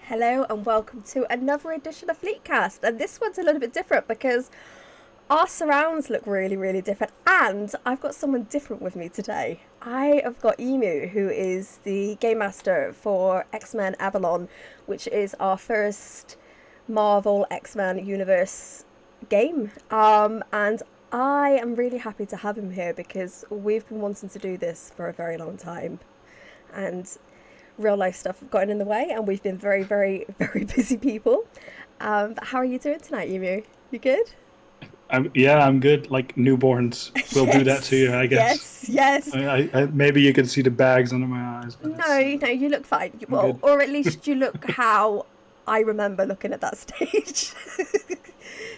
Hello and welcome to another edition of Fleetcast, and this one's a little bit different because our surrounds look really different, and I've got someone different with me today. I have got Emu, who is the game master for X-Men Avalon, which is our first Marvel X-Men universe game, and I am really happy to have him here because we've been wanting to do this for a very long time, and real life stuff have gotten in the way, and we've been very busy people. But how are you doing tonight, Emu? You good? I'm good. Like newborns will do that to you, I guess. Yes. Maybe you can see the bags under my eyes, but No, you look fine. I'm Well, good. or at least you look how I remember looking at that stage.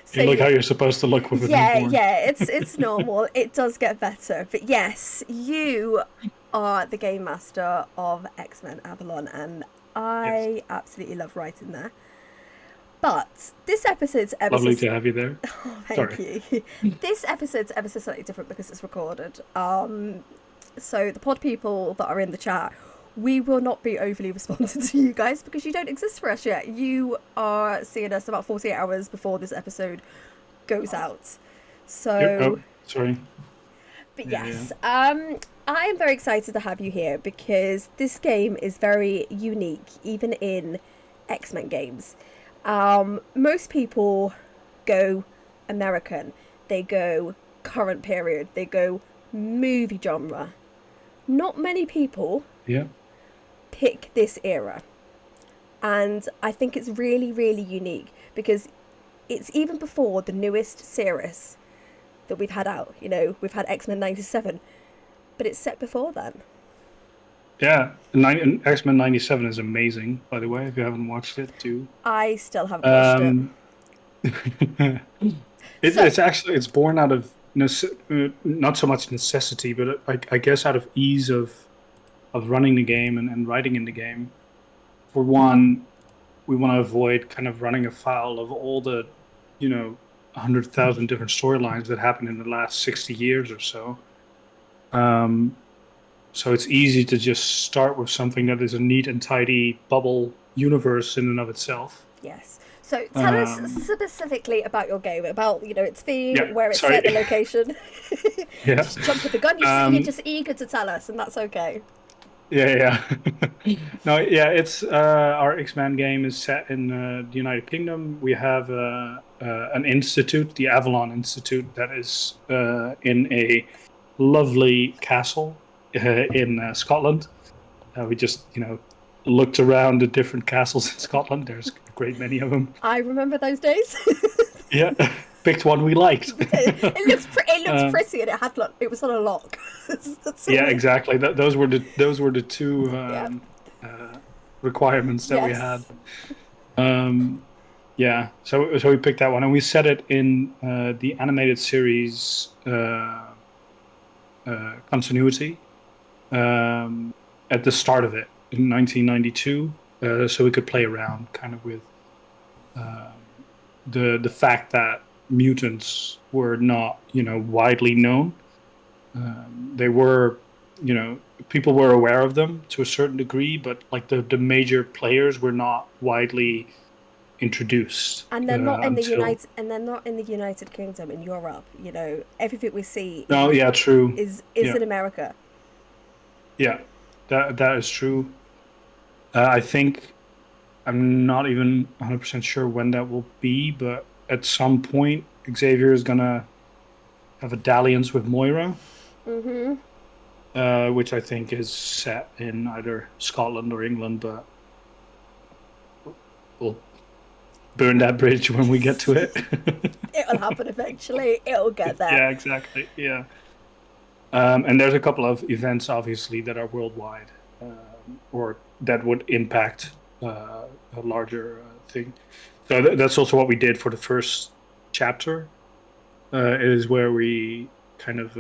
So You look how you're supposed to look with a newborn. yeah, it's normal. It does get better, but yes, you are the game master of X-Men Avalon, and Yes, I absolutely love writing there. But this episode's lovely episode. to have you there. Oh, thank Sorry. you. This episode's ever so slightly different because it's recorded. So the pod people that are in the chat, we will not be overly responsive to you guys because you don't exist for us yet. You are seeing us about 48 hours before this episode goes out. So, Sorry. but Yeah, yeah. yes, I am very excited to have you here because this game is very unique, even in X-Men games. Most people go American, they go current period, they go movie genre. Not many people Yeah. pick this era, and I think it's really unique because it's even before the newest series that we've had out. You know, we've had X-Men 97, but it's set before then. Yeah. X-Men 97 is amazing, by the way, if you haven't watched it too. I still haven't watched it. Um, So, it's born out of not so much necessity, but I guess out of ease of running the game and writing in the game. For one, we want to avoid kind of running afoul of all the, 100,000 different storylines that happened in the last 60 years or so. Um, so it's easy to just start with something that is a neat and tidy bubble universe in and of itself. yes. So tell us Um, specifically about your game, about its theme, yeah, where it's sorry. set, the location. Yeah. Just jump with the gun. You're Um, just eager to tell us, and that's okay. yeah. No, yeah, it's our X-Men game is set in the United Kingdom. We have an institute, the Avalon Institute, that is in a lovely castle in Scotland. We just, looked around the different castles in Scotland. There's a great many of them. I remember those days. Yeah, picked one we liked. It looked uh, pretty, and it was on a lock. That's all yeah, we. exactly. Those were the two Yeah. requirements that we had. Yes. Um, yeah, so we picked that one, and we set it in the animated series continuity at the start of it in 1992, so we could play around kind of with um the fact that mutants were not widely known. They were, people were aware of them to a certain degree, but like the major players were not widely introduced And they're not in the until. United Kingdom, in Europe. Everything we see Oh, yeah, true. is Yeah, in America. yeah, that is true. I think I'm not even 100% sure when that will be, but at some point, Xavier is gonna have a dalliance with Moira, Mm-hmm. which I think is set in either Scotland or England, but we'll burn that bridge when we get to it. It'll happen eventually. It'll get there. Yeah, exactly. Yeah. And there's a couple of events, obviously, that are worldwide, or that would impact a larger thing. So that's also what we did for the first chapter. Is where we kind of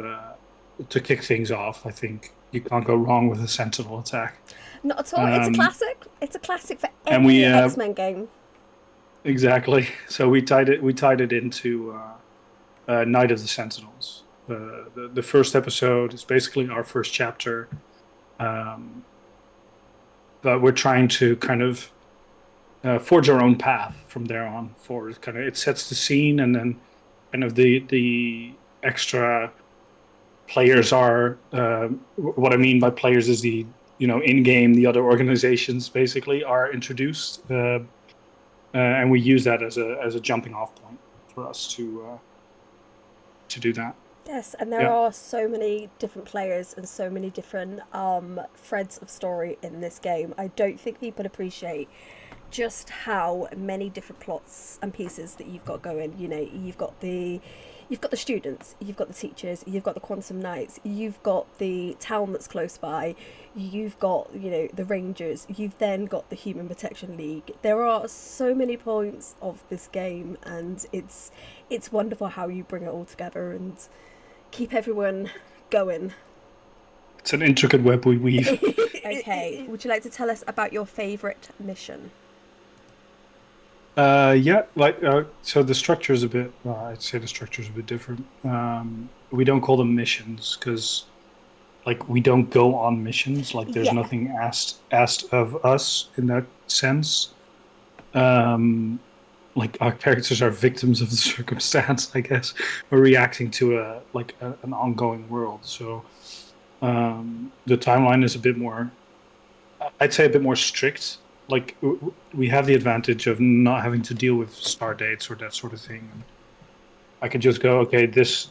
to kick things off. I think you can't go wrong with a Sentinel attack. Not at all. It's a Um, classic. It's a classic for and we any X-Men game. exactly. So we tied it into Night of the Sentinels. The first episode is basically our first chapter. Um, but we're trying to kind of forge our own path from there on forward. Kind of, it sets the scene, and then kind of the extra players are. What I mean by players is the in game the other organizations basically are introduced, and we use that as a jumping off point for us to do that. Yes, and there Yeah. are so many different players and so many different threads of story in this game. I don't think people appreciate just how many different plots and pieces that you've got going. You know, you've got the students, you've got the teachers, you've got the quantum knights, you've got the town that's close by, you've got the rangers, you've then got the human protection league. There are so many points of this game, and it's wonderful how you bring it all together and keep everyone going. It's an intricate web we weave. Okay, would you like to tell us about your favourite mission? Yeah, like so the structure is a bit. Well, I'd say the structure is a bit different. We don't call them missions because, like, we don't go on missions. Like, there's Yeah. nothing asked of us in that sense. Like, our characters are victims of the circumstance. I guess we're reacting to an ongoing world. So the timeline is a bit more. I'd say a bit more strict. Like, we have the advantage of not having to deal with star dates or that sort of thing. I could just go, okay, this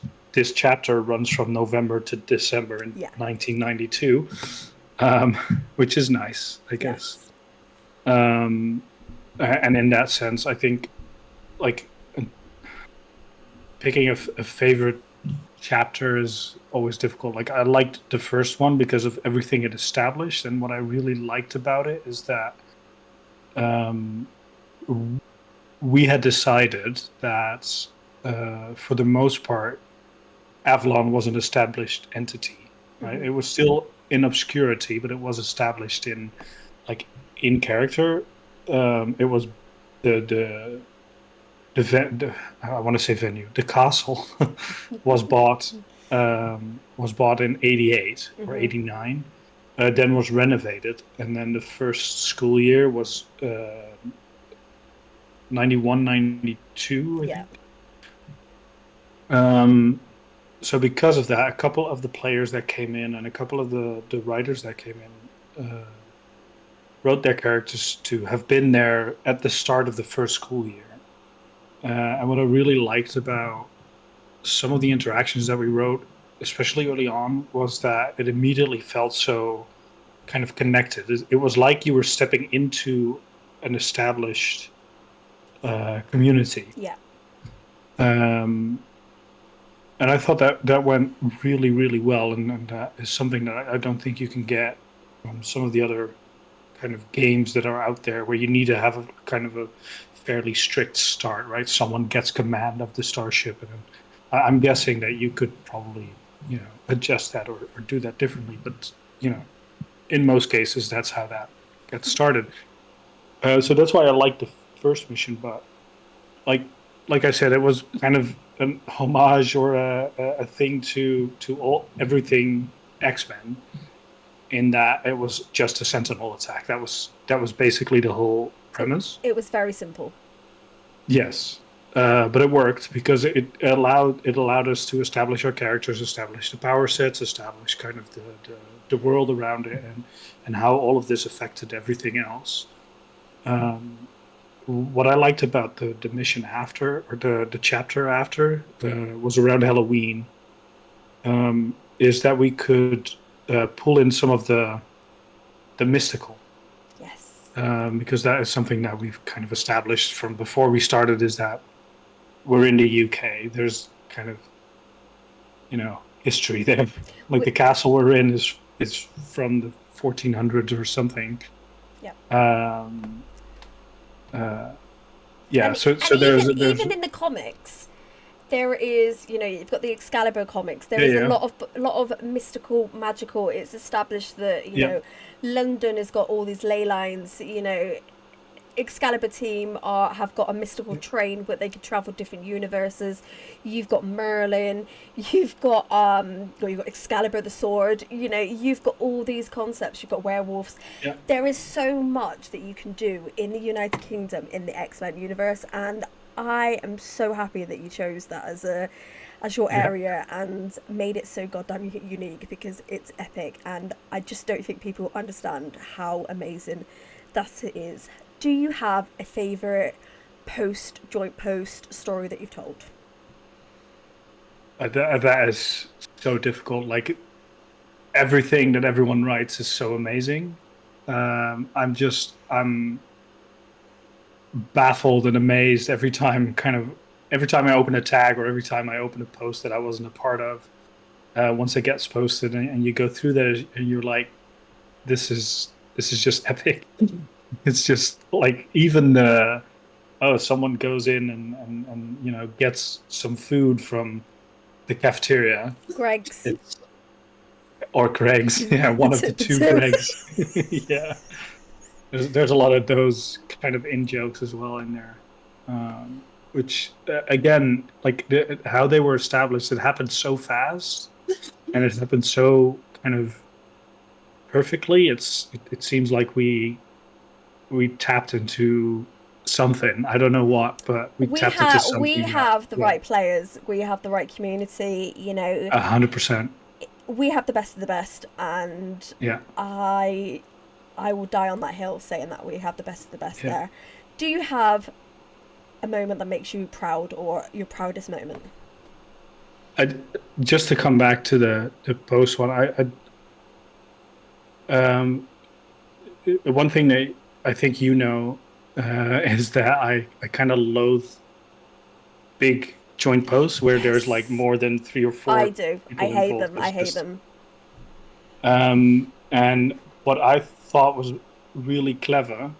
chapter runs from November to December in Yeah. 1992, which is nice, I guess. Yes. And in that sense, I think, like, picking a favorite chapter is always difficult. Like, I liked the first one because of everything it established, and what I really liked about it is that we had decided that for the most part, Avalon was an established entity. Right? Mm-hmm. It was still in obscurity, but it was established in character. It was the I want to say venue. The castle was bought in '88 or Mm-hmm. '89. Then was renovated, and then the first school year was 91, 92, I Yeah. think. So because of that, a couple of the players that came in and a couple of the writers that came in wrote their characters to have been there at the start of the first school year. And what I really liked about some of the interactions that we wrote, especially early on, was that it immediately felt so kind of connected. It was like you were stepping into an established community. Yeah. And I thought that went really, really well, and that is something that I don't think you can get from some of the other kind of games that are out there, where you need to have a kind of a fairly strict start, right? Someone gets command of the starship, and I'm guessing that you could probably, adjust that or do that differently. But in most cases, that's how that gets started. So that's why I like the first mission. But like I said, it was kind of an homage or a thing to everything X-Men, in that it was just a sentinel attack. That was basically the whole premise. It was very simple. Yes, but it worked because it allowed us to establish our characters, establish the power sets, establish kind of the world around it, and how all of this affected everything else. What I liked about the mission after, or the chapter after, was around Halloween, is that we could pull in some of the mystical. Yes. Because that is something that we've kind of established from before we started, is that we're in the UK. There's kind of, history there. Like, the castle we're in is from the 1400s or something. Yeah. Yeah. And, So and there's even in the comics, there is, you've got the Excalibur comics. There Yeah, is yeah. a lot of mystical, magical. It's established that Yeah. London has got all these ley lines. Excalibur team have got a mystical train where they can travel different universes. You've got Merlin. You've got Excalibur the sword. You know, you've got all these concepts. You've got werewolves. Yeah. There is so much that you can do in the United Kingdom in the X-Men universe, and I am so happy that you chose that as your area and made it so goddamn unique, because it's epic, and I just don't think people understand how amazing that it is. Do you have a favourite joint post story that you've told? That is so difficult. Like, everything that everyone writes is so amazing. I'm baffled and amazed every time I open a tag or every time I open a post that I wasn't a part of. Once it gets posted and you go through that and you're like, this is just epic. It's just like, even someone goes in and gets some food from the cafeteria. Greg's. Or Greg's. Yeah, one of the two Greg's. Yeah. There's a lot of those kind of in jokes as well in there, which again, like how they were established, it happened so fast, and it happened so kind of perfectly. It seems like we tapped into something. I don't know what, but we tapped into something. We have the right players. We have the right community. You know, 100%. We have the best of the best, and yeah, I will die on that hill saying that we have the best of the best there. Do you have a moment that makes you proud, or your proudest moment? Just to come back to the post one, one thing that I think is that I kind of loathe big joint posts where there's like more than 3 or 4. I do. I hate them. I hate them. And what I thought was really clever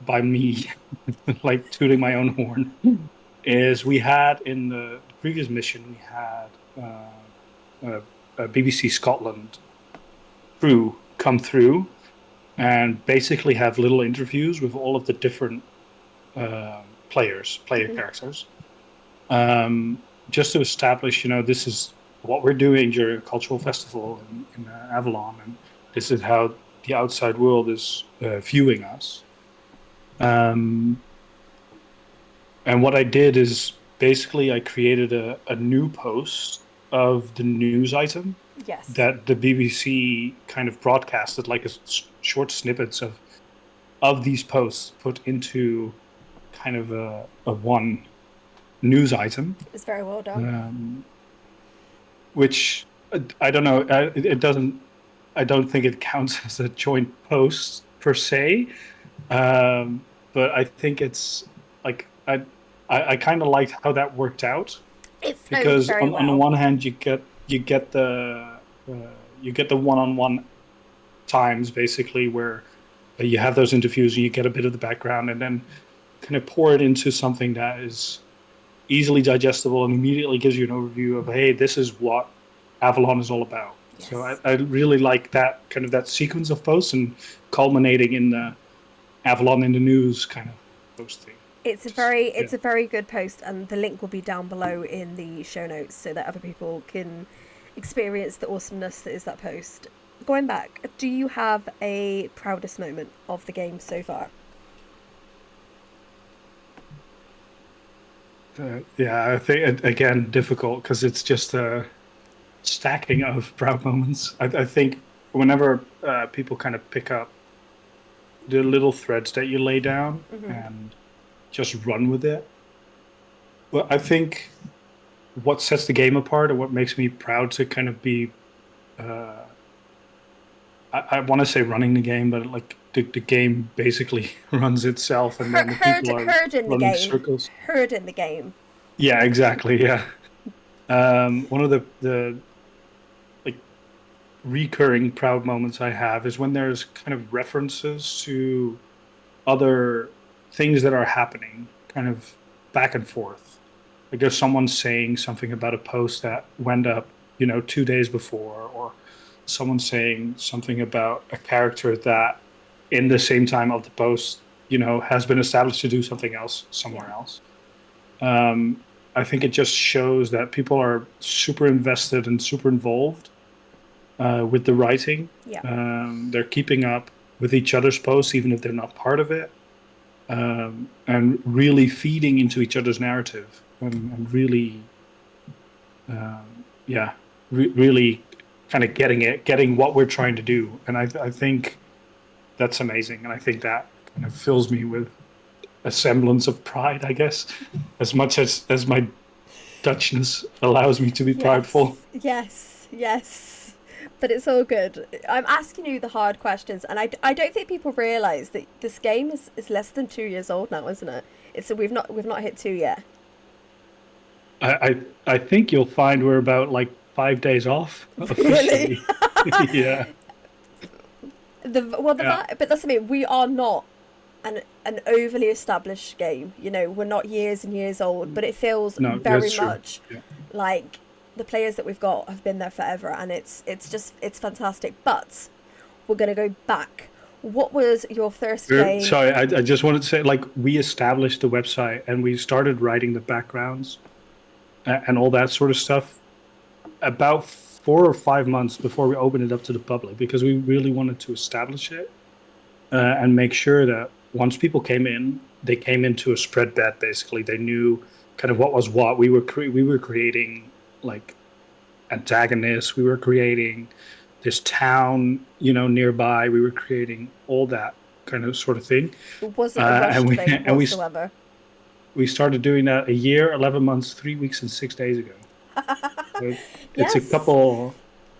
by me, like tooting my own horn, is we had in the previous mission, we had a BBC Scotland crew come through and basically have little interviews with all of the different player characters, just to establish, this is what we're doing during a cultural festival in Avalon, and this is how the outside world is viewing us. And what I did is basically I created a new post of the news item that the BBC kind of broadcasted, like short snippets of these posts put into kind of a one news item. It was very well done. Which I don't know. It doesn't. I don't think it counts as a joint post per se, but I think it's like I kind of liked how that worked out, because on the one hand you get the one-on-one times basically where you have those interviews and you get a bit of the background, and then kind of pour it into something that is easily digestible and immediately gives you an overview of, hey, this is what Avalon is all about. Yes. So I really like that kind of that sequence of posts and culminating in the Avalon in the news kind of posting. It's a very good post, and the link will be down below in the show notes so that other people can experience the awesomeness that is that post. Going back, do you have a proudest moment of the game so far? I think, again, difficult because it's just a stacking of proud moments. I think whenever people kind of pick up the little threads that you lay down and just run with it, well, I think what sets the game apart, or what makes me proud to kind of be, I want to say running the game, but like the game basically runs itself, and then the people are running circles. Heard in the game. Yeah, exactly. Yeah. One of the like recurring proud moments I have is when there's kind of references to other things that are happening, kind of back and forth. Like there's someone saying something about a post that went up, 2 days before, or someone saying something about a character that in the same time of the post has been established to do something else somewhere Yeah. else. I think it just shows that people are super invested and super involved with the writing. Yeah. They're keeping up with each other's posts, even if they're not part of it, and really feeding into each other's narrative, and really, yeah, really kind of getting what we're trying to do. And I think that's amazing. And I think that kind of fills me with a semblance of pride, I guess, as much as my Dutchness allows me to be prideful. Yes. But it's all good. I'm asking you the hard questions, and I don't think people realise that this game is less than 2 years old now, isn't it? It's we've not hit 2 yet. I think you'll find we're about like 5 days off Really? officially. Yeah, yeah. But that's what I mean. We are not an overly established game. We're not years and years old, but it feels No, very that's true. much Yeah. like the players that we've got have been there forever, and it's fantastic. But we're gonna go back. What was your first game? Sorry, I just wanted to say, like, we established the website and we started writing the backgrounds and all that sort of stuff about 4 or 5 months before we opened it up to the public, because we really wanted to establish it and make sure that once people came in, they came into a spread bet. Basically, they knew kind of what was what. We were creating like antagonists. We were creating this town, nearby. We were creating all that kind of sort of thing. It wasn't a rushed thing And whatsoever. we started doing that a year, 11 months, 3 weeks, and 6 days ago. So it's a Yes. couple.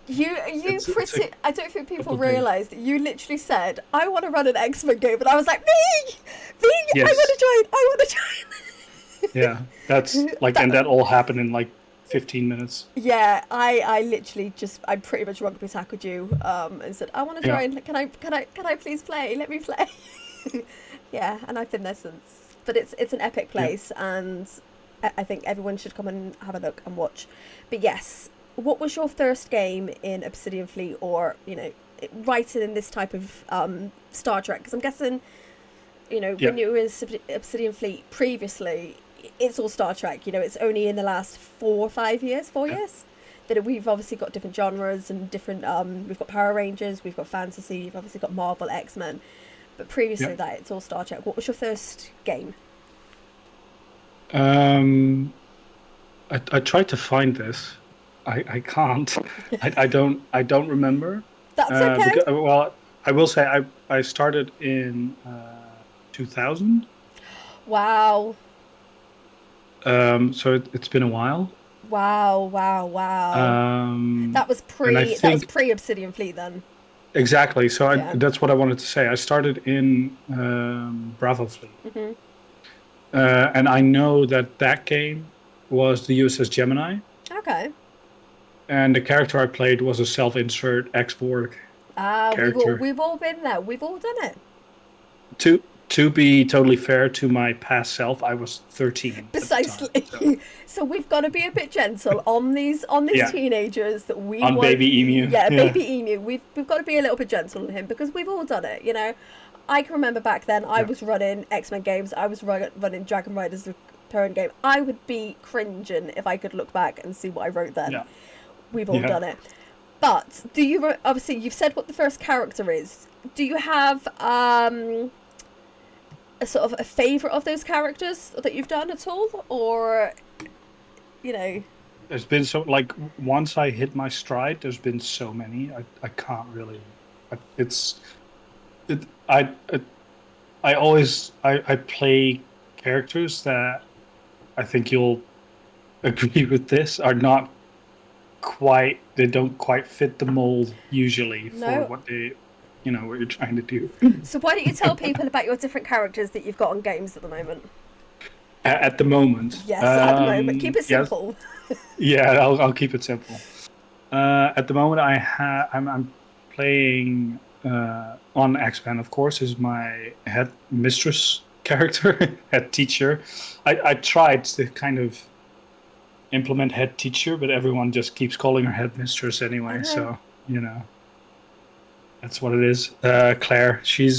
It's a I don't think people couple of days. realise that you literally said, I want to run an X-Men game, and I was like, me, I want Yes. to join, I want to join. Yeah, that's like, and that all happened in like 15 minutes. Yeah, I literally I pretty much rugby tackled you, and said, I want to Yeah, join, can I please play, let me play. Yeah, and I've been there since, but it's an epic yeah. place, and I think everyone should come and have a look and watch. But yes, what was your first game in Obsidian Fleet, or writing in this type of Star Trek? Because I'm guessing Yeah. when you were in Obsidian Fleet previously, it's all Star Trek. It's only in the last 4 or 5 years, 4 years, that we've obviously got different genres and different. We've got Power Rangers, we've got fantasy, you've obviously got Marvel, X-Men, but previously Yeah. that it's all Star Trek. What was your first game? Um, I tried to find this. I can't. I don't remember. That's okay. Because, well, I will say I started in 2000. Wow, So it's been a while. wow. Um, That was and I think pre Obsidian Fleet then. exactly. So Yeah. that's what I wanted to say. I started in Bravo Fleet, Mhm. and I know that game was the USS Gemini, Okay. and the character I played was a self-insert ex-Borg character. We've all been there. We've all done it. To be totally fair to my past self, I was 13 at the time. So Precisely. So we've got to be a bit gentle on these yeah, teenagers that we on want. Baby Emu. Yeah, Yeah, baby emu. We've got to be a little bit gentle on him, because we've all done it. I can remember back then I yeah, was running X-Men games. I was running Dragon Riders the current game. I would be cringing if I could look back and see what I wrote then. yeah, We've all yeah. done it. But do you obviously you've said what the first character is. Do you have a sort of a favorite of those characters that you've done at all, or you know? There's been so, like, once I hit my stride, there's been so many. I can't really. It's it. I always I play characters that I think you'll agree with this are not quite. They don't quite fit the mold usually for No. what what you're trying to do. So why don't you tell people about your different characters that you've got on games at the moment? At the moment. Yes, at the moment. Keep it Yes. simple. Yeah, I'll keep it simple. At the moment, I'm playing on X-Men, of course, is my head mistress character, head teacher. I tried to kind of implement head teacher, but everyone just keeps calling her head mistress I anyway. know. So you know, That's what it is. Claire, she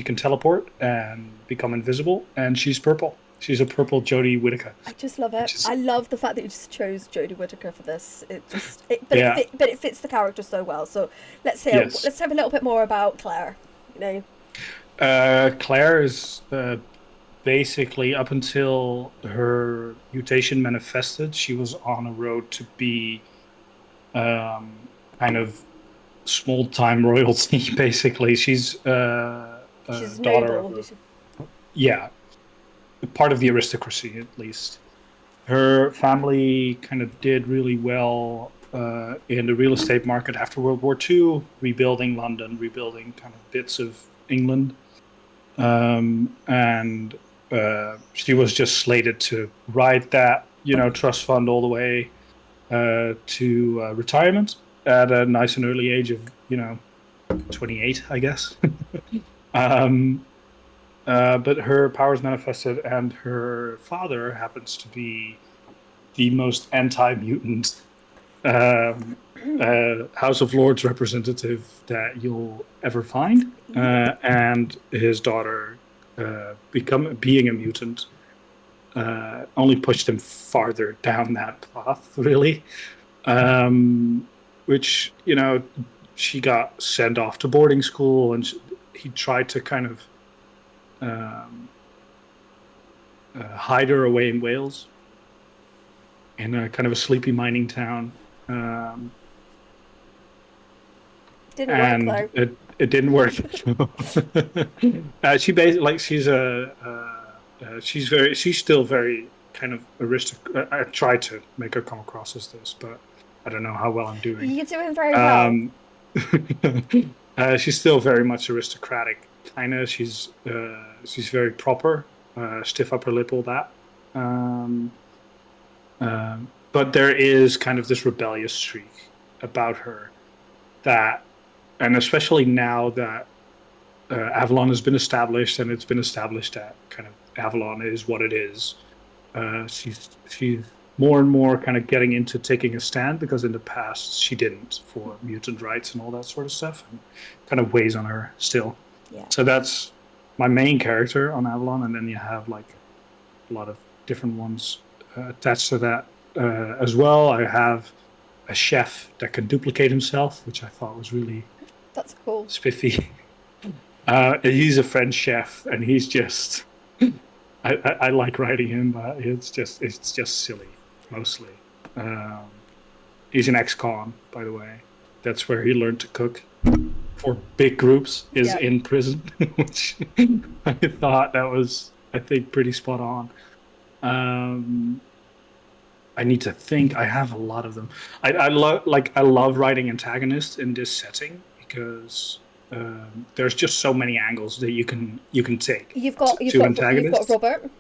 can teleport and become invisible, and she's purple. She's a purple Jodie Whittaker, I just love it. which is I love the fact that you just chose Jodie Whittaker for this. yeah, But it fits the character so well. So yes. let's have a little bit more about Claire. You know, Claire is basically up until her mutation manifested, she was on a road to be kind of small time royalty. Basically, she's a she's daughter of noble. yeah, part of the aristocracy at least. Her family kind of did really well in the real estate market after World War II, rebuilding London, rebuilding kind of bits of England. And she was just slated to ride that, trust fund all the way to retirement at a nice and early age of, 28, I guess. um, but her powers manifested, and her father happens to be the most anti-mutant House of Lords representative that you'll ever find, and his daughter being a mutant only pushed him farther down that path, really. Which she got sent off to boarding school, and he tried to kind of um, hide her away in Wales, in a kind of a sleepy mining town. Didn't work And though. it didn't work. She basically like she's still very kind of aristocrat. I tried to make her come across as this, but I don't know how well I'm doing. You're doing very well. Um, she's still very much aristocratic. Kind of. She's very proper, stiff upper lip, all that. Um, but there is kind of this rebellious streak about her that, and especially now that Avalon has been established, and it's been established that kind of Avalon is what it is. She's more and more kind of getting into taking a stand, because in the past she didn't, for mutant rights and all that sort of stuff, and kind of weighs on her still. Yeah. So that's my main character on Avalon, and then you have like a lot of different ones attached to that as well. I have a chef that can duplicate himself, which I thought was really That's cool. spiffy. He's a French chef, and he's just. I like writing him, but it's just silly mostly. Um, he's an ex-con, by the way. That's where he learned to cook for big groups. Is Yeah. in prison, which I thought that was, I think, pretty spot on. Um, I need to think. I have a lot of them. I love writing antagonists in this setting, because there's just so many angles that you can take to You've got antagonists. Robert.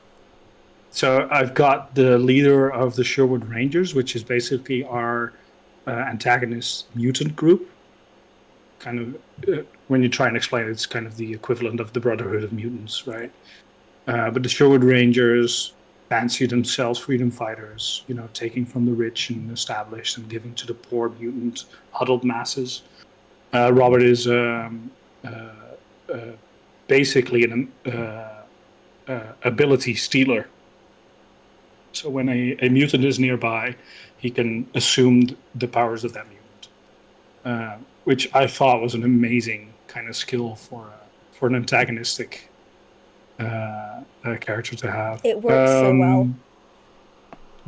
So I've got the leader of the Sherwood Rangers, which is basically our antagonist mutant group. Kind of, when you try and explain it, it's kind of the equivalent of the Brotherhood of Mutants, right? But the Sherwood Rangers fancy themselves freedom fighters, taking from the rich and established and giving to the poor mutant huddled masses. Robert is basically an ability stealer. So when a mutant is nearby, he can assume the powers of that mutant, which I thought was an amazing kind of skill for an antagonistic character to have. It works so well.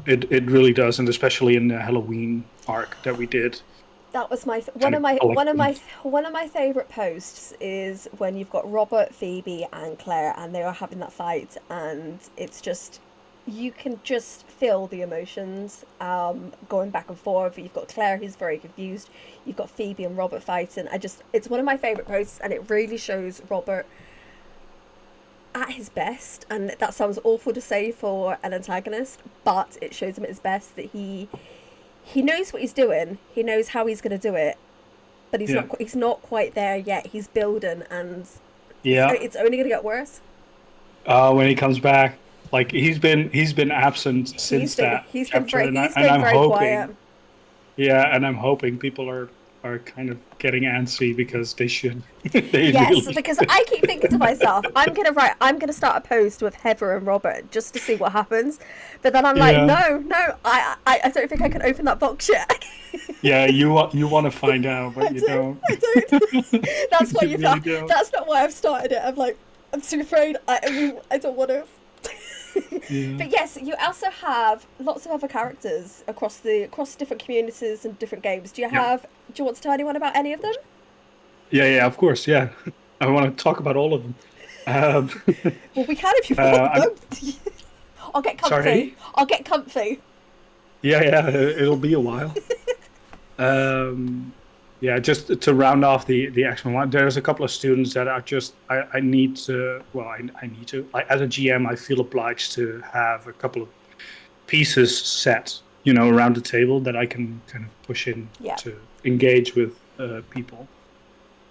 It really does, and especially in the Halloween arc that we did. That was Kind of collecting. one of my favorite posts is when you've got Robert, Phoebe, and Claire, and they are having that fight, and it's just, you can just feel the emotions going back and forth. You've got Claire who's very confused. You've got Phoebe and Robert fighting. It's one of my favorite posts, and it really shows Robert at his best. And that sounds awful to say for an antagonist, but it shows him at his best that he knows what he's doing. He knows how he's going to do it, but Yeah. he's not quite there yet. He's building, and Yeah. it's only going to get worse. When he comes back, like he's been absent since that He's been chapter, very and he's I'm been very hoping, quiet. yeah, and I'm hoping people are are kind of getting antsy because they should. They Yes, really. because I keep thinking to myself, I'm gonna start a post with Heather and Robert just to see what happens. But then I'm like, Yeah, no, I don't think I can open that box yet. yeah. You want to find out, but I you do, don't. I don't. That's why You you've really not. don't. That's not why I've started it. I'm like, I'm too afraid. I don't want to. Yeah. But yes, you also have lots of other characters across different communities and different games. Yeah. Do you want to tell anyone about any of them? Yeah, yeah, of course, yeah. I want to talk about all of them. Um, Well, we can if you want I'm them. I'll get comfy. sorry. I'll get comfy. Yeah, yeah, it'll be a while. Um, yeah, just to round off the X-Men one, there's a couple of students that are just I need to. Well, I need to. As a GM, I feel obliged to have a couple of pieces set, around the table that I can kind of push in Yeah. to engage with people.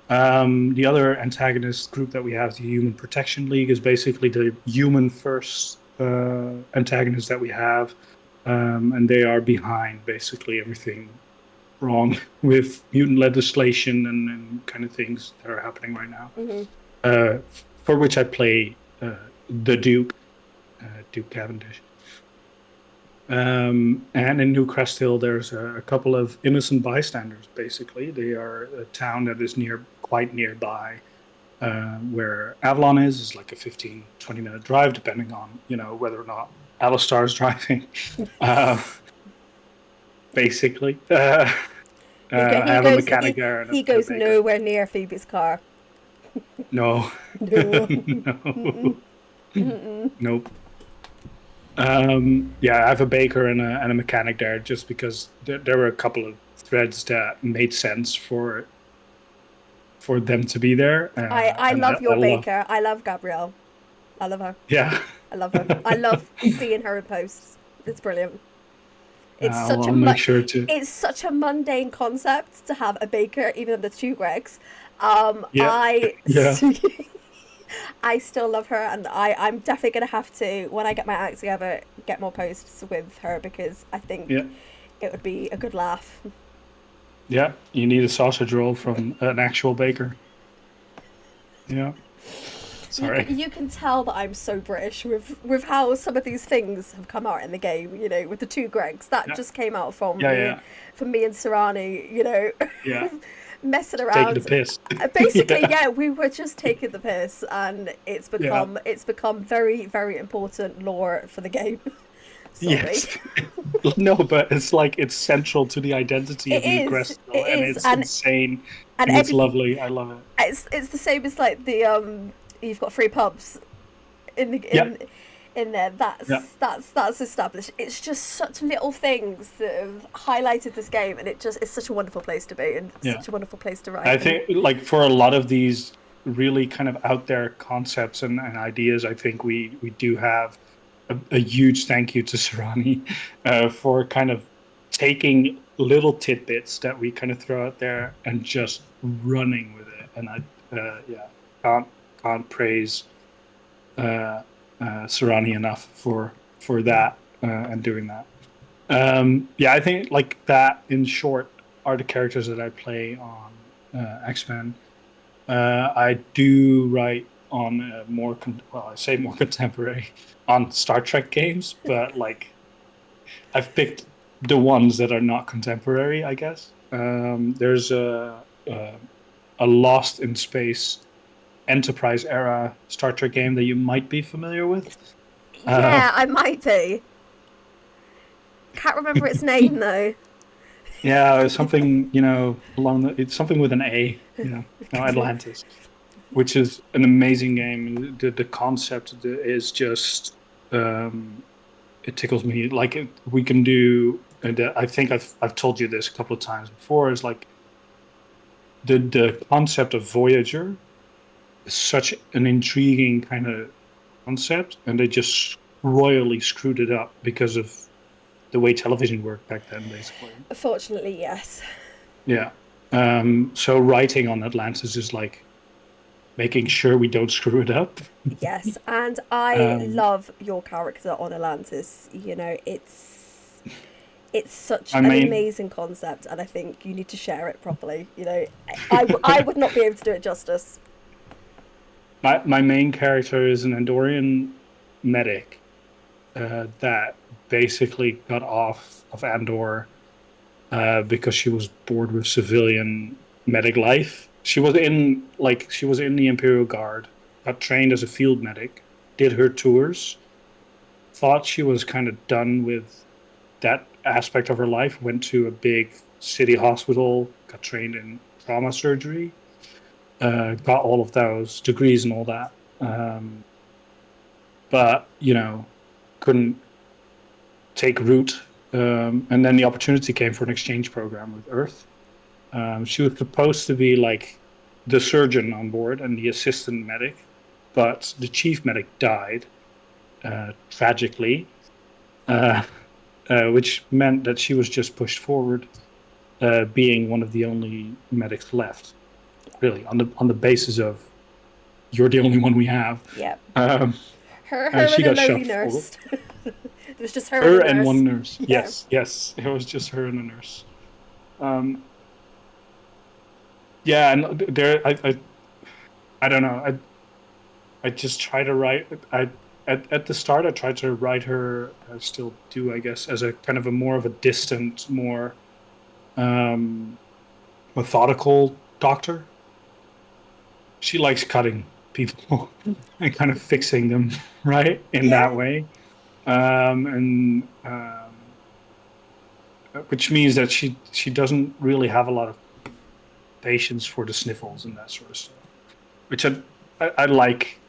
The other antagonist group that we have, the Human Protection League, is basically the human first antagonist that we have. And they are behind basically everything wrong with mutant legislation and kind of things that are happening right now. Mhm. Uh, for which I play the Duke, Duke Cavendish. And in New Crest Hill, there's a couple of innocent bystanders. Basically, they are a town that is quite nearby, where Avalon is like a 15-20 minute drive, depending on whether or not Alistar is driving. Uh, basically, I He have a goes. mechanic there and He a goes baker. nowhere near Phoebe's car. No, No. Mm-mm. no, Mm-mm. nope. Yeah, I have a baker and a mechanic there just because there were a couple of threads that made sense for them to be there, I and love I your love. baker. I love Gabrielle. I love her. Yeah, I love her. I love seeing her in posts. It's brilliant. It's such I'll a make sure to. it's such a mundane concept to have a baker, even though there's two Gregs. Yeah, I yeah, I still love her, and I'm definitely gonna have to, when I get my act together, get more posts with her because I think yeah, it would be a good laugh. yeah. You need a sausage roll from an actual baker. Yeah, sorry. You can tell that I'm so British with how some of these things have come out in the game. With the two Gregs that Yeah, just came out yeah, yeah, from me and Sarani. yeah. Messing Taking the around. piss. Basically, Yeah, yeah, we were just taking the piss, and yeah. it's become very very important lore for the game. Sorry. Yes. No, but it's like it's central to the identity It of New is. Crestville, It and is, it's insane, and and it's every lovely. I love it. it's the same as like the you've got three pubs in the Yeah, in there. yeah, That's established. It's just such little things that have highlighted this game, and it's such a wonderful place to be, and yeah. such a wonderful place to write. I And think like for a lot of these really kind of out there concepts and ideas, I think we do have a huge thank you to Sarani for kind of taking little tidbits that we kind of throw out there and just running with it. And yeah, can't can't praise Sarani enough for that and doing that. Yeah, I think like that in short are the characters that I play on X-Men. I do write on well, I say more contemporary on Star Trek games, but like I've picked the ones that are not contemporary, I guess. There's a Lost in Space Enterprise era Star Trek game that you might be familiar with. Uh, yeah, I might be. Can't remember its name though. yeah, something it's something with an A, no, Atlantis, which is an amazing game. The concept is just it tickles me. Like we can do, and I think I've told you this a couple of times before. Is like the concept of Voyager is such an intriguing kind of concept, and they just royally screwed it up because of the way television worked back then, basically. Fortunately, yes. Yeah. So writing on Atlantis is like making sure we don't screw it up. Yes, and I Um, love your character on Atlantis. It's such I an mean, amazing concept, and I think you need to share it properly. You know, I would not be able to do it justice. my main character is an Andorian medic that basically got off of Andor because she was bored with civilian medic life. She was in the Imperial Guard, got trained as a field medic, did her tours, thought she was kind of done with that aspect of her life, went to a big city hospital, got trained in trauma surgery, got all of those degrees and all that. But, couldn't take root. And then the opportunity came for an exchange program with Earth. She was supposed to be like the surgeon on board and the assistant medic, but the chief medic died tragically, uh, which meant that she was just pushed forward, being one of the only medics left. Really, on the basis of you're the only one we have. Yep. Um, Her she and a got lowly shoved forward. nurse. It was just her and a Her and nurse. one nurse. Yeah. Yes, yes, it was just her and a nurse. Um, yeah, and I don't know. I just try to write. At the start, I tried to write her. I still do, I guess, as a kind of a more of a distant, more um, methodical doctor. She likes cutting people and kind of fixing them, right, in Yeah. that way. And which means that she doesn't really have a lot of patience for the sniffles and that sort of stuff. Which I like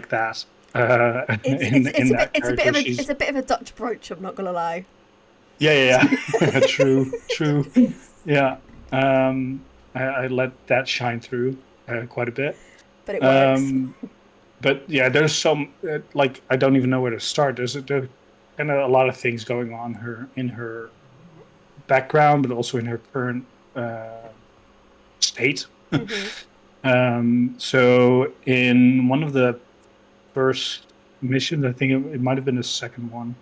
that in that character. It's She's a bit of a Dutch brooch. I'm not gonna lie. yeah. True. Yeah. I let that shine through quite a bit. But it works. Um, but yeah, there's some like I don't even know where to start. There's kind of a lot of things going on her in her background, but also in her current state. Hmm. So in one of the first missions, I think it might have been the second one.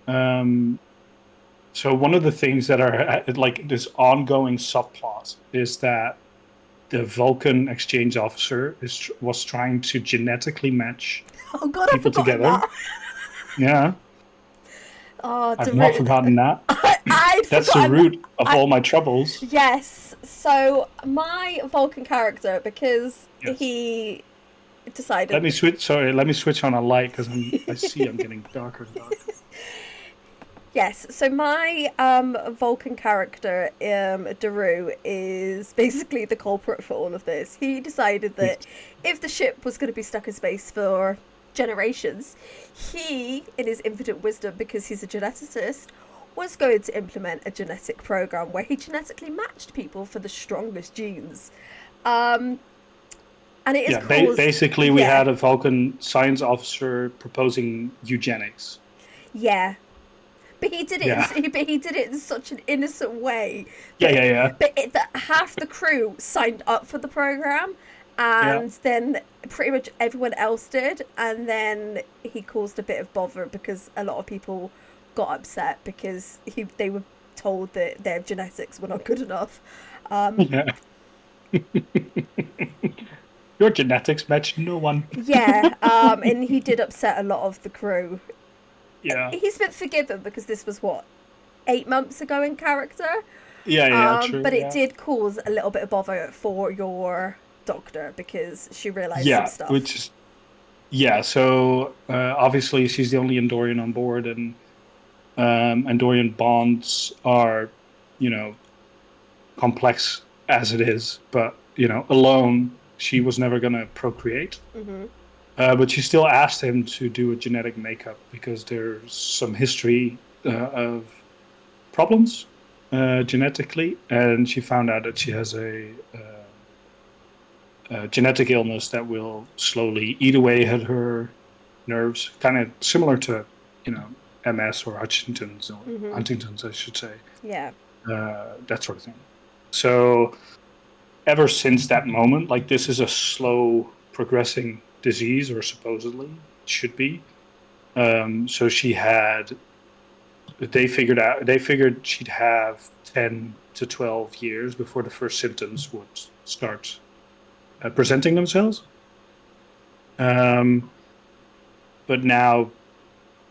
Um, so one of the things that are like this ongoing subplot is that the Vulcan exchange officer was trying to genetically match Oh God, I've people forgotten together. that. Yeah, Oh, I've not forgotten that. I'd That's the forgotten that. root of I, all my troubles. yes. So my Vulcan character, because Yes. he decided. Let me switch. Sorry, let me switch on a light because I see I'm getting darker and darker. Yes, so my Vulcan character, Daru, is basically the culprit for all of this. He decided Yes. that if the ship was going to be stuck in space for generations, he, in his infinite wisdom, because he's a geneticist, was going to implement a genetic program where he genetically matched people for the strongest genes. Um, and it has Yeah, caused, basically, we yeah, had a Vulcan science officer proposing eugenics. yeah. But he did it. Yeah, But he did it in such an innocent way. yeah. That half the crew signed up for the program, Yeah. and then pretty much everyone else did. And then he caused a bit of bother because a lot of people got upset because they were told that their genetics were not good enough. Yeah. Your genetics match no one. Yeah, and he did upset a lot of the crew. Yeah. He's been forgiven because this was what 8 months ago in character. Yeah, true. But it Yeah. did cause a little bit of bother for your doctor because she realised some Yeah, stuff. which is yeah, so obviously she's the only Andorian on board and Andorian bonds are, you know, complex as it is, but alone she was never going to procreate. Hmm. But she still asked him to do a genetic makeup because there's some history of problems genetically, and she found out that she has a genetic illness that will slowly eat away at her nerves, kind of similar to MS or Hmm. Huntington's, I should say, Yeah. that sort of thing. So ever since that moment, like this is a slow progressing disease, or supposedly it should be. So she had they figured she'd have 10 to 12 years before the first symptoms would start presenting themselves. But now,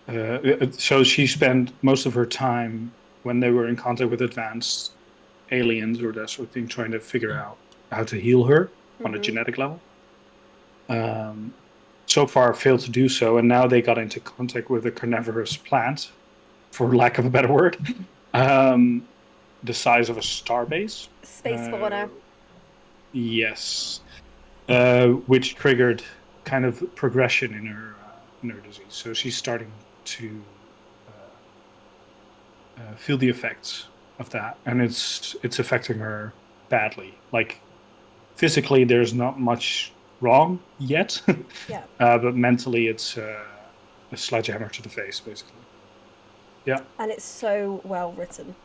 so she spent most of her time when they were in contact with advanced aliens or that sort of thing, trying to figure out how to heal her on a genetic level. So far failed to do so, and now they got into contact with a carnivorous plant, for lack of a better word, the size of a starbase. Space fauna. Yes, which triggered kind of progression in her disease. So she's starting to feel the effects of that, and it's affecting her badly. Like physically, there's not much wrong yet, Yeah. But mentally, it's a sledgehammer to the face, basically. Yeah. And it's so well written.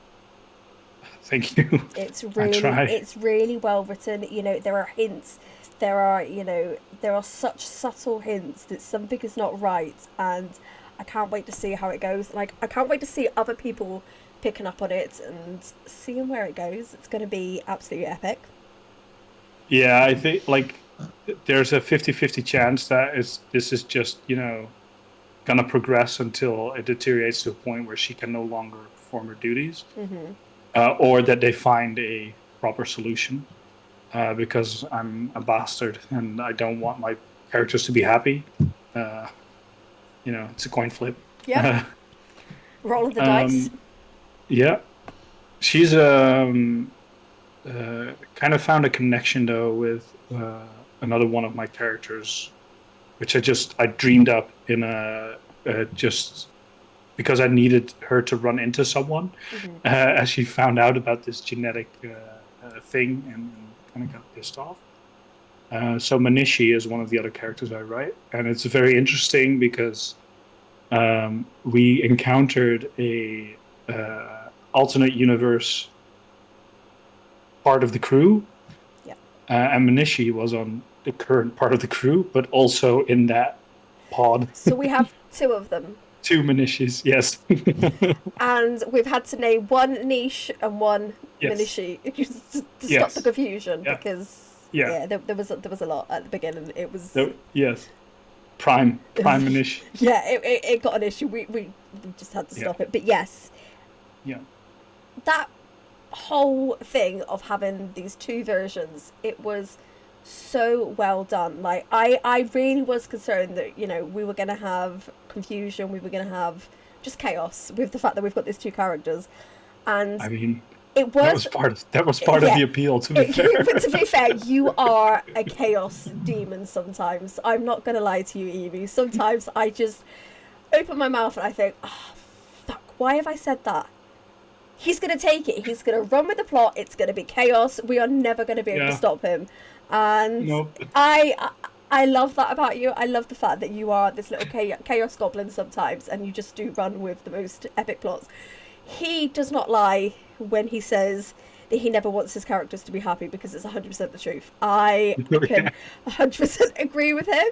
Thank you. It's I try. really well written. You know, there are hints. There are such subtle hints that something is not right, and I can't wait to see how it goes. Like, I can't wait to see other people picking up on it and seeing where it goes. It's going to be absolutely epic. Yeah, I think like there's a 50-50 chance that this is just, gonna progress until it deteriorates to a point where she can no longer perform her duties, or that they find a proper solution. Because I'm a bastard and I don't want my characters to be happy. It's a coin flip. Yeah. Roll of the dice. Yeah. She's kind of found a connection though with another one of my characters, which I dreamed up in just because I needed her to run into someone as she found out about this genetic thing and kind of got pissed off. So Manishi is one of the other characters I write, and it's very interesting because we encountered a alternate universe part of the crew, and Manishi was on the current part of the crew, but also in that pod. So we have two of them. Two Manishis, yes. And we've had to name one niche and one Manishi to stop the confusion, because there was a lot at the beginning. It was Prime Manish. Yeah, it got an issue. We just had to stop it. But yes, that whole thing of having these two versions, it was so well done. Like I really was concerned that we were going to have confusion, we were going to have just chaos with the fact that we've got these two characters, and I mean that was part of the appeal, to be fair. But to be fair, you are a chaos demon sometimes. I'm not going to lie to you, Evie. Sometimes I just open my mouth and I think, oh fuck, why have I said that? He's going to take it, he's going to run with the plot, it's going to be chaos, we are never going to be able to stop him. And nope. I love that about you. I love the fact that you are this little chaos goblin sometimes, and you just do run with the most epic plots. He does not lie when he says that he never wants his characters to be happy, because it's 100% the truth. I can 100% agree with him.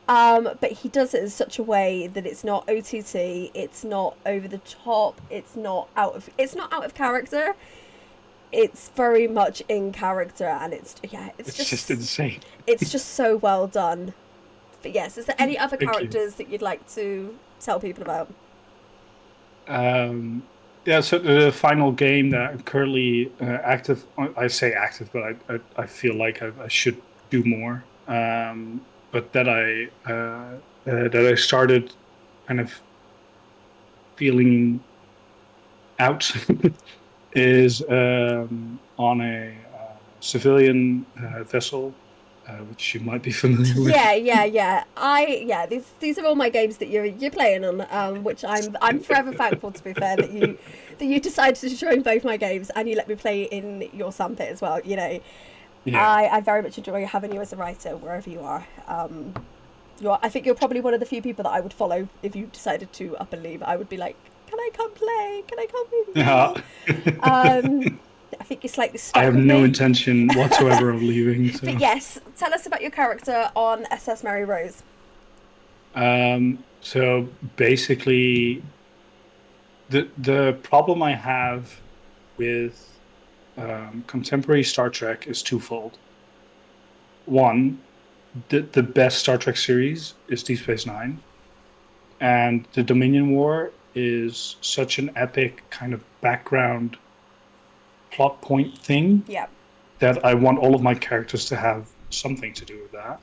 But he does it in such a way that it's not OTT, it's not over the top, it's not out of character. It's very much in character, and it's just insane. It's just so well done. But yes, is there any other characters that you'd like to tell people about? So the final game that I'm currently active, I say active, but I feel like I should do more. But that I started kind of feeling out is on a civilian vessel, which you might be familiar with. Yeah. These are all my games that you're playing on, which I'm forever thankful, to be fair, that you decided to join both my games and you let me play in your sandpit as well. Yeah. I very much enjoy having you as a writer wherever you are. I think you're probably one of the few people that I would follow if you decided to up and leave. I would be like, can I come play? Can I come with you? Yeah. I think you're slightly stuck. I have no intention whatsoever of leaving. So. But yes, tell us about your character on SS Mary Rose. So basically, the problem I have with contemporary Star Trek is twofold. One, the best Star Trek series is Deep Space Nine, and the Dominion War is such an epic kind of background plot point thing Yeah. that I want all of my characters to have something to do with that.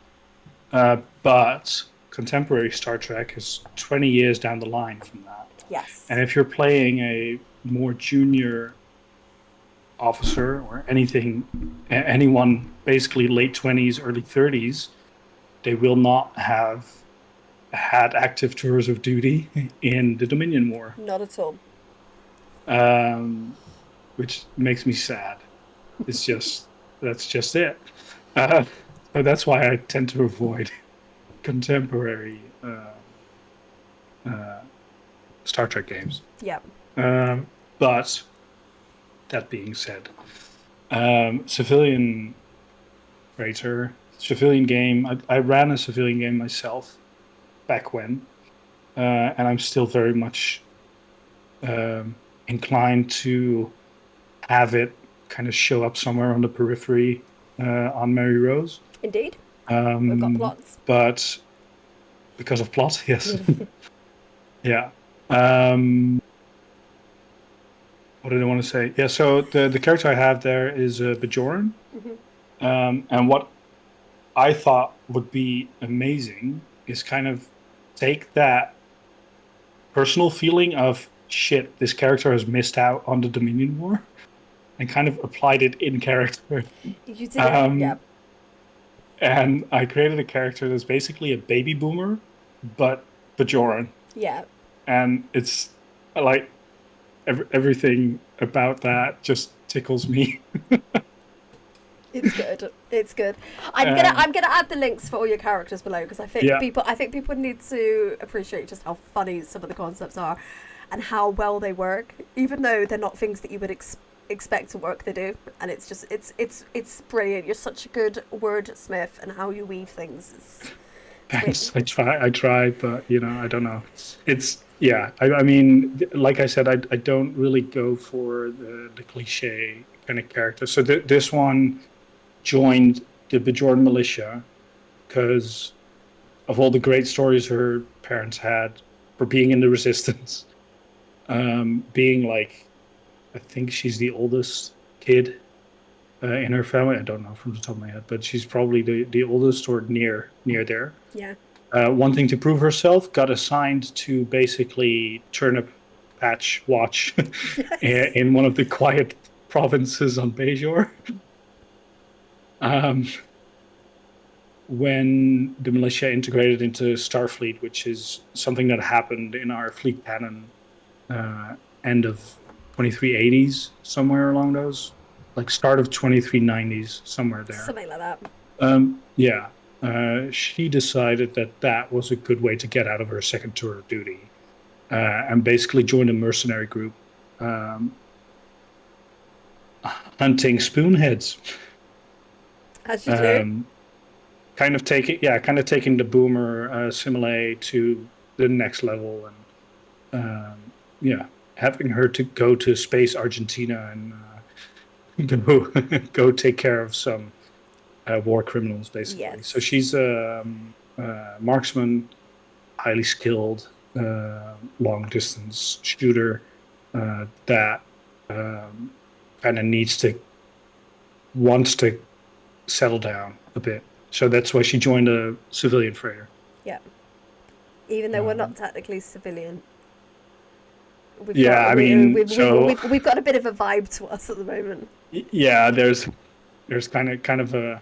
But contemporary Star Trek is 20 years down the line from that. Yes. And if you're playing a more junior officer or anyone basically late 20s, early 30s, they will not have had active tours of duty in the Dominion War, Not at all. which makes me sad. That's just it. Uh, so that's why I tend to avoid contemporary Star Trek games. Yeah. But that being said, civilian freighter, civilian game. I ran a civilian game myself back when, and I'm still very much inclined to have it kind of show up somewhere on the periphery on Mary Rose. Indeed. We've got plots. But because of plot, yes. Yeah. What did I want to say? Yeah, so the character I have there is Bajoran. And what I thought would be amazing is kind of take that personal feeling of shit, this character has missed out on the Dominion War, and kind of applied it in character. You did it, yeah. And I created a character that's basically a baby boomer, but Bajoran. Yeah. And it's like everything about that just tickles me. It's good. It's good. I'm gonna add the links for all your characters below because I think people need to appreciate just how funny some of the concepts are, and how well they work, even though they're not things that you would expect to work. They do, and it's just it's brilliant. You're such a good wordsmith, and how you weave things. Thanks. I try, but I don't know. It's I mean, like I said, I don't really go for the cliche kind of character. So this one joined the Bajoran militia because of all the great stories her parents had for being in the resistance. Being like, I think she's the oldest kid in her family. I don't know from the top of my head, but she's probably the oldest or near there. Yeah. Wanting to prove herself, got assigned to basically turnip patch watch in one of the quiet provinces on Bajor. When the militia integrated into Starfleet, which is something that happened in our fleet canon end of 2380s, somewhere along those, like start of 2390s, somewhere there. Something like that. She decided that was a good way to get out of her second tour of duty, and basically joined a mercenary group hunting spoonheads. As you do. Kind of taking the boomer simile to the next level, and having her to go to space Argentina and go take care of some war criminals, basically. Yes. So she's a marksman, highly skilled, long distance shooter that kind of wants to settle down a bit. So that's why she joined a civilian freighter. Yeah. Even though we're not technically civilian. We've got a bit of a vibe to us at the moment. Yeah, there's kind of a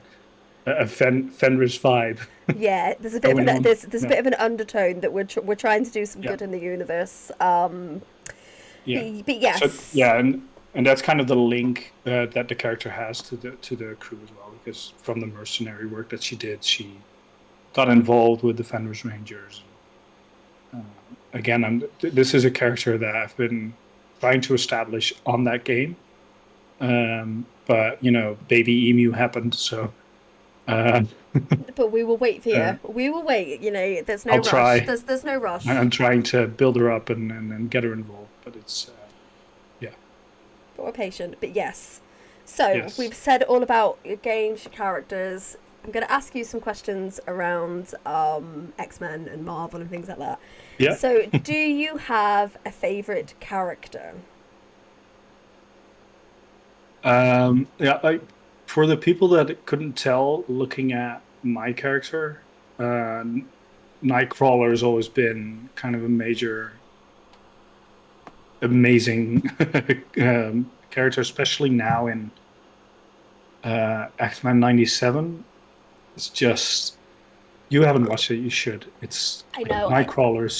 Fenris vibe. Yeah, there's a bit of a bit of an undertone that we're trying to do some good in the universe. But yes. So, and that's kind of the link that the character has to the crew as well, because from the mercenary work that she did, she got involved with the Fenris Rangers. Again, this is a character that I've been trying to establish on that game, but baby emu happened, so. But we will wait for you. We will wait. There's no I'll rush. try. There's no rush. I'm trying to build her up and get her involved. but it's yeah. But we're patient. But yes. So Yes. we've said all about your games, your characters. I'm going to ask you some questions around X-Men and Marvel and things like that. Yeah. So, do you have a favorite character? Yeah, like for the people that couldn't tell looking at my character, Nightcrawler has always been kind of a major, amazing character, especially now in X-Men '97. It's just you haven't watched it, you should. It's I like know. Nightcrawler is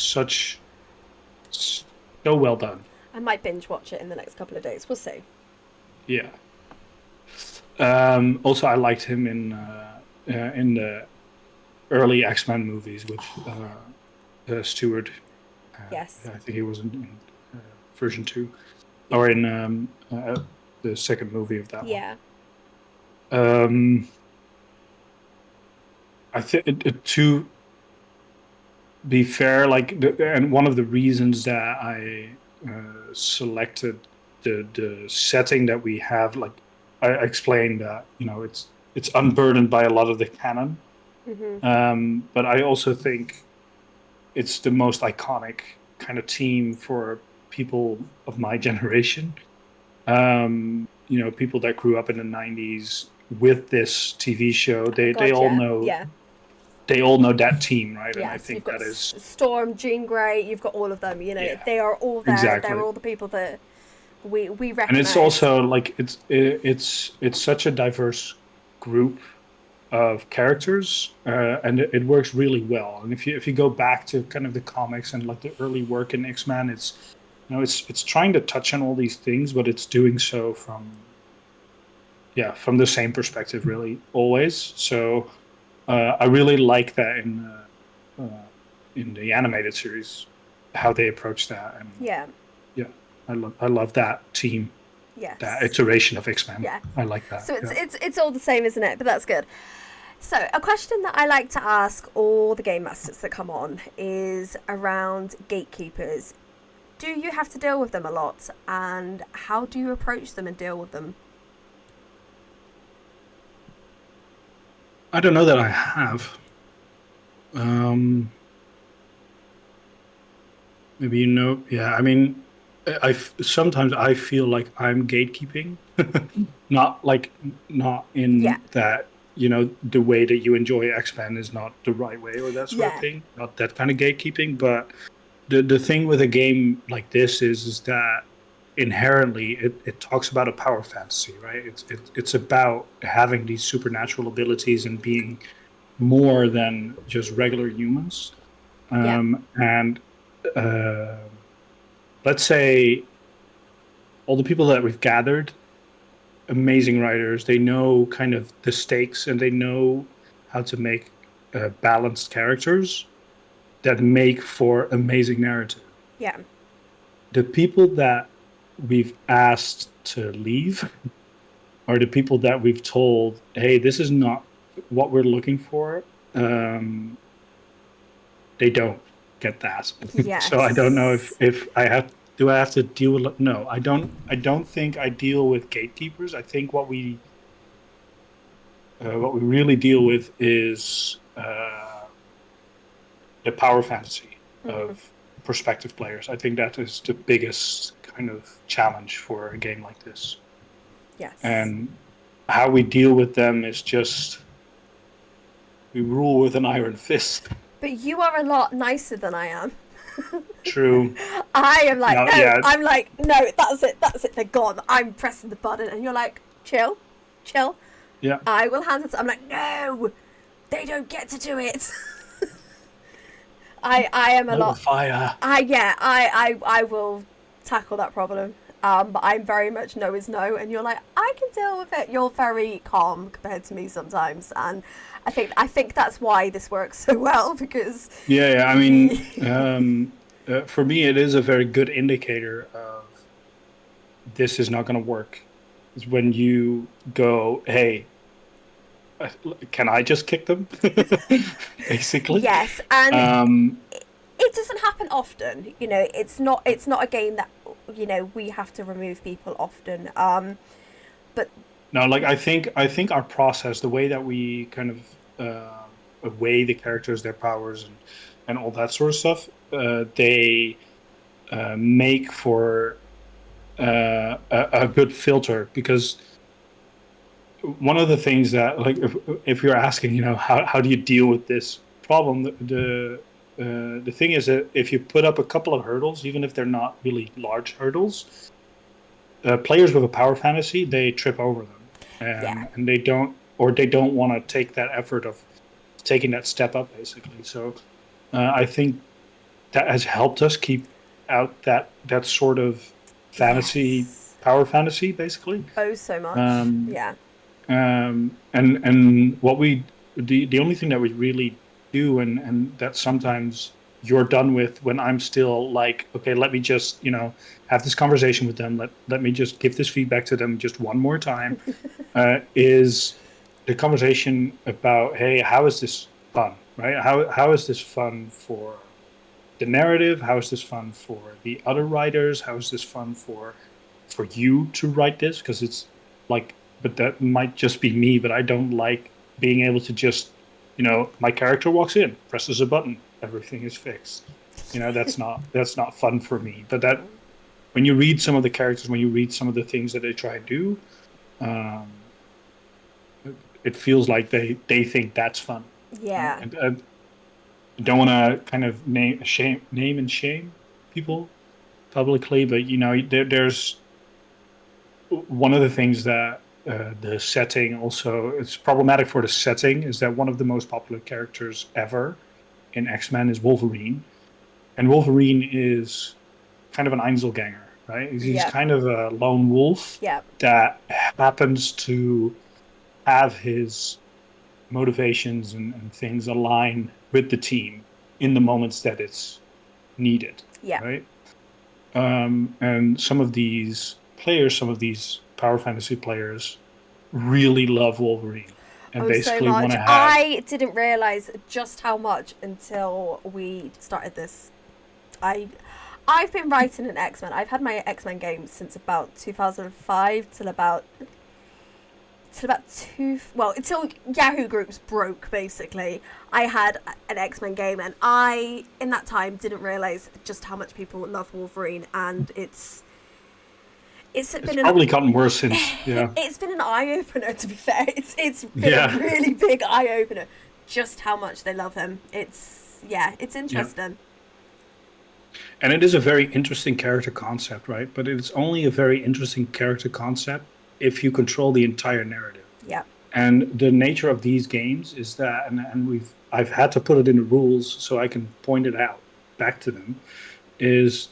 so well done. I might binge watch it in the next couple of days. We'll see. Yeah. Also, I liked him in the early X-Men movies with Stewart. Yes. I think he was in version 2, or in the second movie of that Yeah. one. I think to be fair, and one of the reasons that I selected the setting that we have, like I explained that it's unburdened by a lot of the canon. But I also think it's the most iconic kind of team for people of my generation. People that grew up in the '90s with this TV show. They all know Yeah. they all know that team, right? And I Yes. You've think got that is Storm, Jean Grey. You've got all of them. yeah, They are all there. exactly. They're all the people that we recognize. And it's also like it's such a diverse group of characters, and it works really well. And if you go back to kind of the comics and like the early work in X-Men, it's trying to touch on all these things, but it's doing so from the same perspective, really, always. So I really like that in the animated series, how they approach that, and yeah, I love that team. yes, That iteration of X-Men. Yeah. I like that. So it's all the same, isn't it? But that's good. So a question that I like to ask all the game masters that come on is around gatekeepers. Do you have to deal with them a lot, and how do you approach them and deal with them? I don't know that I have. Maybe yeah. I mean, sometimes I feel like I'm gatekeeping, not in that the way that you enjoy X-Men is not the right way or that sort of thing. Not that kind of gatekeeping, but the thing with a game like this is that inherently it talks about a power fantasy, right? It's about having these supernatural abilities and being more than just regular humans. And let's say all the people that we've gathered, amazing writers, they know kind of the stakes and they know how to make balanced characters that make for amazing narrative. Yeah. The people that we've asked to leave are the people that we've told, hey, this is not what we're looking for. They don't get that. Yes. So I don't know if I have to deal with. No, I don't think I deal with gatekeepers. I think what we really deal with is the power fantasy of prospective players. I think that is the biggest kind of challenge for a game like this. Yes. And how we deal with them is just we rule with an iron fist. But you are a lot nicer than I am. True. I am like, I'm like, no, that's it, they're gone. I'm pressing the button, and you're like, chill. Yeah. I will handle it. I'm like, no, they don't get to do it. I am a lot. Fire. I will tackle that problem. But I'm very much no is no, and you're like, I can deal with it. You're very calm compared to me sometimes, and I think that's why this works so well, because I mean, for me, it is a very good indicator of this is not going to work. Is when you go, hey, can I just kick them? Basically. Yes, and it doesn't happen often. It's not a game that you know, we have to remove people often. But No, like I think our process, the way that we kind of weigh the characters, their powers, and all that sort of stuff, they make for a good filter. Because one of the things that, like, if you're asking, how do you deal with this problem, the thing is that if you put up a couple of hurdles, even if they're not really large hurdles, players with a power fantasy, they trip over them, yeah, and they don't want to take that effort of taking that step up, basically. So I think that has helped us keep out that sort of fantasy, yes, power fantasy, basically. oh, so much, Um, yeah, and what the only thing that we really do, and that sometimes you're done with, when I'm still like, okay, let me just have this conversation with them, let me just give this feedback to them just one more time, is the conversation about, hey, how is this fun, right? How is this fun for the narrative? How is this fun for the other writers? How is this fun for you to write this? Because it's like, but that might just be me, but I don't like being able to just, my character walks in, presses a button, everything is fixed. That's not fun for me. But that, when you read some of the characters, when you read some of the things that they try to do, um, it feels like they think that's fun. yeah. And I don't want to kind of name and shame people publicly, but there's one of the things that the setting also, it's problematic for the setting, is that one of the most popular characters ever in X-Men is Wolverine, and Wolverine is kind of an Einzelganger, right? He's Yep. kind of a lone wolf Yep. that happens to have his motivations and things align with the team in the moments that it's needed, Yep. right? And some of these power fantasy players really love Wolverine and Oh, so basically want much. to have. I didn't realize just how much until we started this. I I've been writing an X Men. I've had my X Men games since about 2005 till about two. Well, until Yahoo Groups broke. Basically, I had an X Men game, and I in that time didn't realize just how much people love Wolverine, and it's It's been an probably gotten worse since, yeah, it's been an eye opener. To be fair, it's been a yeah, really big eye opener. Just how much they love him. It's yeah. interesting. And it is a very interesting character concept, right? But it's only a very interesting character concept if you control the entire narrative. Yeah. And the nature of these games is that, and I've had to put it in the rules so I can point it out back to them, is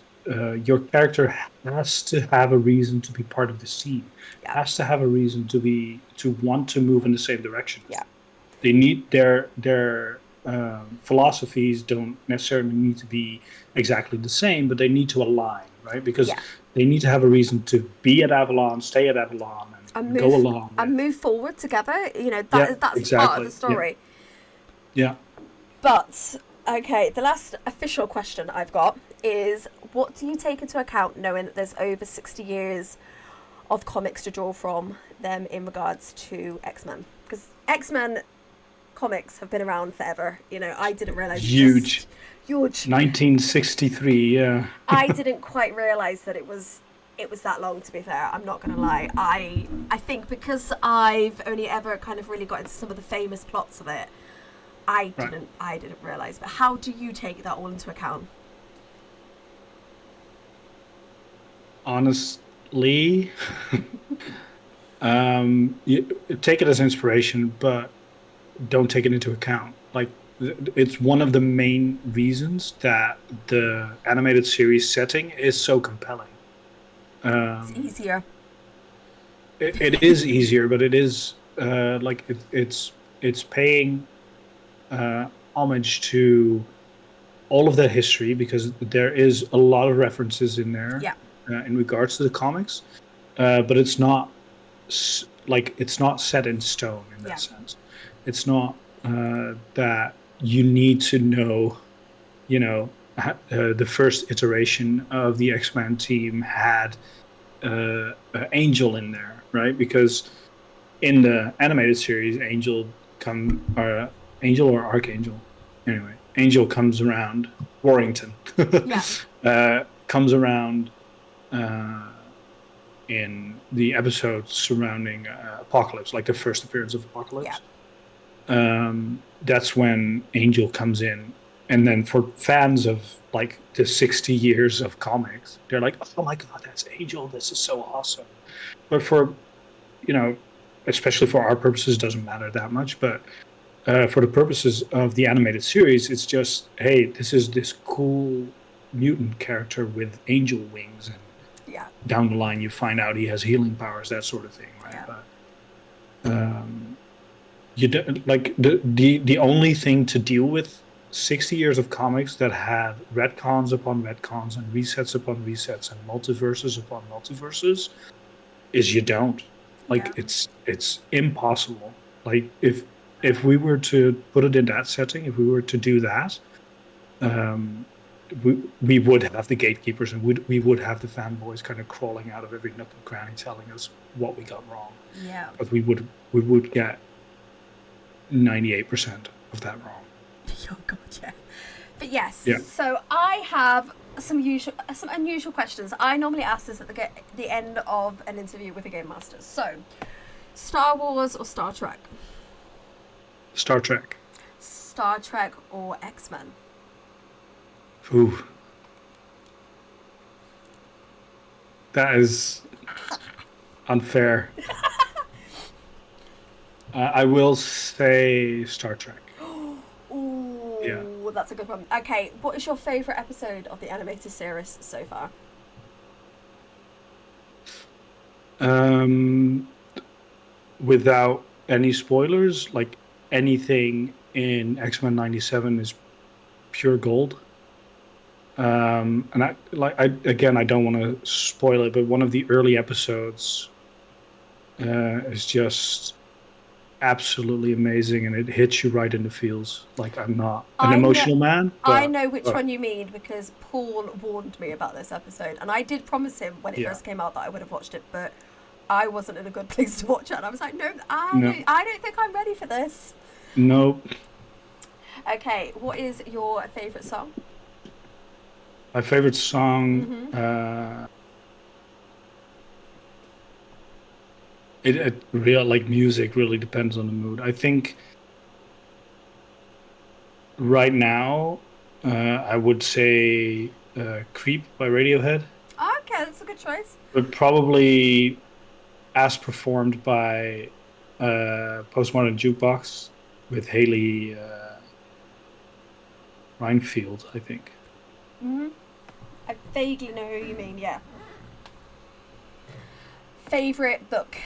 your character has to have a reason to be part of the scene, Yeah. has to have a reason to want to move in the same direction as Yeah. them. They need their philosophies don't necessarily need to be exactly the same, but they need to align, right? Because Yeah. they need to have a reason to be at Avalon, stay at Avalon, And and go move along and with. move forward together. You know Yeah, that's part of the exactly. Yeah, story. yeah. But okay, the last official question I've got is: what do you take into account knowing that there's over 60 years of comics to draw from them in regards to X Men? Because X Men comics have been around forever. You know, I didn't realize Huge. just huge. 1963. Yeah. I didn't quite realize that it was that long. To be fair, I'm not gonna lie. I think because I've only ever kind of really got into some of the famous plots of it, I Right. didn't realize. But how do you take that all into account? Honestly, you take it as inspiration, but don't take it into account. Like, it's one of the main reasons that the animated series setting is so compelling. It's Um, easier. it is easier, but it is like it's paying uh, homage to all of that history, because there is a lot of references in there Yeah. in regards to the comics, but it's not like, it's not set in stone in that Yeah. sense. It's not that you need to know, the first iteration of the X-Men team had Angel in there, right? Because in the animated series, Angel or Archangel, anyway, Angel comes around. Warrington Yeah. comes around in the episodes surrounding Apocalypse, like the first appearance of Yeah. Apocalypse. That's when Angel comes in. And then for fans of like the 60 years of comics, they're like, oh my God, that's Angel. This is so awesome. But for, you know, especially for our purposes, doesn't matter that much. But for the purposes of the animated series, it's just, hey, this is this cool mutant character with angel wings. And Yeah. down the line, you find out he has healing powers, that sort of thing, right? Yeah. But you don't, like the only thing to deal with 60 years of comics that had retcons upon retcons and resets upon resets and multiverses upon multiverses is you don't. Yeah. Like it's impossible. Like if we were to put it in that setting, if we were to do that, um we would have the gatekeepers, and we would have the fanboys kind of crawling out of every nook and cranny telling us what we got wrong. Yeah. But we would get 98% of that wrong. Oh God, yeah. But yes, Yeah. so I have some unusual questions. I normally ask this at the end of an interview with a game master. So, Star Wars or Star Trek? Star Trek. Star Trek or X-Men? Ooh. That is unfair. I will say Star Trek. Ooh, Yeah. that's a good one. Okay, what is your favourite episode of the animated series so far? Without any spoilers, like anything in X-Men '97 is pure gold. And I don't want to spoil it, but one of the early episodes is just absolutely amazing, and it hits you right in the feels. Like, I'm not an I know, emotional man, I but know which one you mean because Paul warned me about this episode, and I did promise him when it yeah, first came out that I would have watched it, but I wasn't in a good place to watch it, and I was like, no, no, I don't think I'm ready for this. no. Okay, what is your favourite song? My favorite song. It real like music really depends on the mood. I think right now, I would say "Creep" by Radiohead, Okay, that's a good choice. but probably as performed by Postmodern Jukebox with Haley Reinfeld, I think. I vaguely know who you mean, yeah. Favourite book?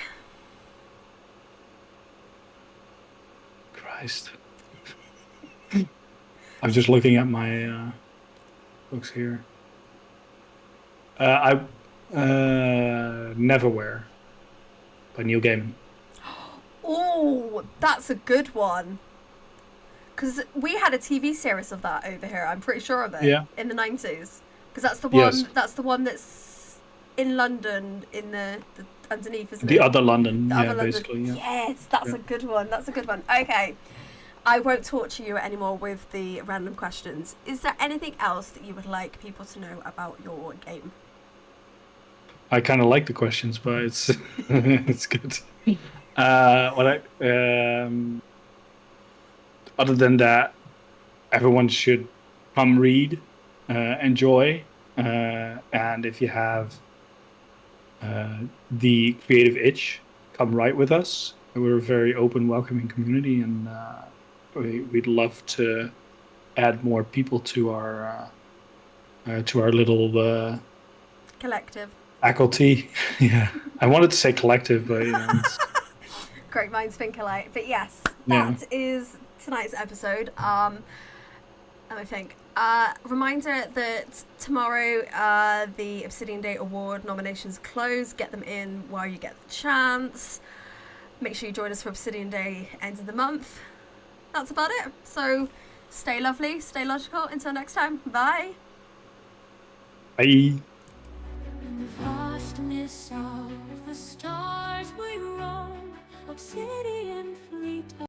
Christ. I'm just looking at my books here. I Neverwhere by Neil Gaiman. Oh, that's a good one. Because we had a TV series of that over here. I'm pretty sure of it Yeah. in the 90s. Because that's the one. Yes. That's the one that's in London in the underneath, isn't The it? other London, The yeah, other London. basically, yeah. Yes, that's a good one. That's a good one. Okay, I won't torture you anymore with the random questions. Is there anything else that you would like people to know about your game? I kind of like the questions, but it's it's good. What other than that, everyone should come read, enjoy, and if you have the creative itch, come write with us. We're a very open, welcoming community, and we'd love to add more people to our little Collective. faculty. Yeah, I wanted to say collective, but Great minds think alike. But yes, yeah. that is tonight's episode. Let me think. Reminder that tomorrow the Obsidian Day Award nominations close. Get them in while you get the chance. Make sure you join us for Obsidian Day end of the month. That's about it. So Stay lovely, stay logical. Until next time, bye. Bye. In the vastness of the stars we roam, obsidian fleet.